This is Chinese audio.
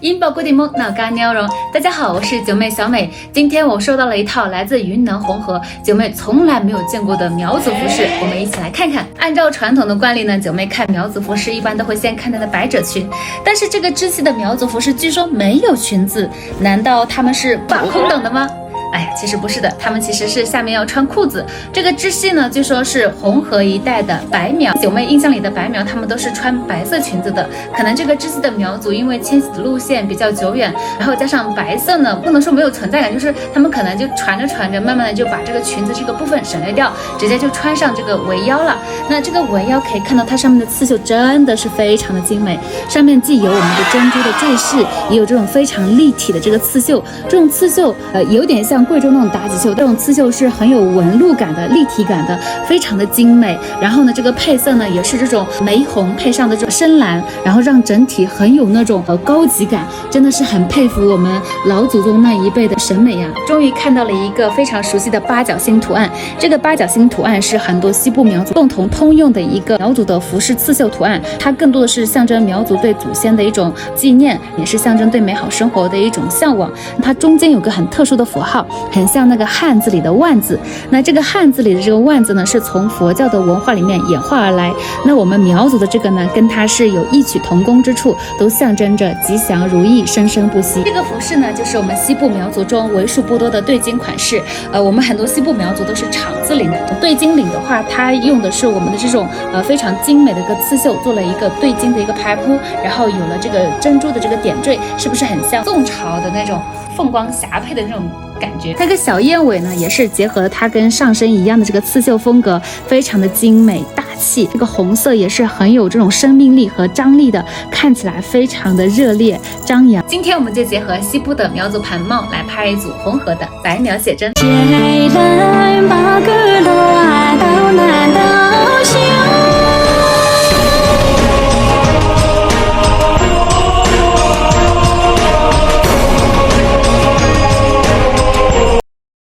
音宝固定梦脑干妞容，大家好，我是九妹小美。今天我收到了一套来自云南红河九妹从来没有见过的苗族服饰，我们一起来看看。按照传统的惯例呢，九妹看苗族服饰一般都会先看它的百褶裙，但是这个织系的苗族服饰据说没有裙子，难道他们是挂空等的吗？哎呀，其实不是的，他们其实是下面要穿裤子。这个织系呢，据说是红河一带的白苗，九妹印象里的白苗，他们都是穿白色裙子的。可能这个织系的苗族因为迁徙的路线比较久远，然后加上白色呢，不能说没有存在感，就是他们可能就传着传着，慢慢的就把这个裙子这个部分省略掉，直接就穿上这个围腰了。那这个围腰可以看到它上面的刺绣真的是非常的精美，上面既有我们的珍珠的坠饰，也有这种非常立体的这个刺绣。这种刺绣有点像贵州那种妲己绣，这种刺绣是很有纹路感的、立体感的，非常的精美。然后呢，这个配色呢也是这种玫红配上的这种深蓝，然后让整体很有那种高级感，真的是很佩服我们老祖宗那一辈的审美呀。终于看到了一个非常熟悉的八角星图案，这个八角星图案是很多西部苗族共同通用的一个苗族的服饰刺绣图案，它更多的是象征苗族对祖先的一种纪念，也是象征对美好生活的一种向往。它中间有个很特殊的符号，很像那个汉字里的万字。那这个汉字里的这个万字呢，是从佛教的文化里面演化而来。那我们苗族的这个呢，跟它是有异曲同工之处，都象征着吉祥如意、生生不息。这个服饰呢，就是我们西部苗族中为数不多的对襟款式。我们很多西部苗族都是厂子领的，对襟领的话，它用的是我们的这种非常精美的一个刺绣，做了一个对襟的一个排铺，然后有了这个珍珠的这个点缀，是不是很像宋朝的那种凤光霞帔的那种感觉？这个小燕尾呢，也是结合了它跟上身一样的这个刺绣风格，非常的精美大气。这个红色也是很有这种生命力和张力的，看起来非常的热烈张扬。今天我们就结合西部的苗族盘帽来拍一组红河的白苗写真。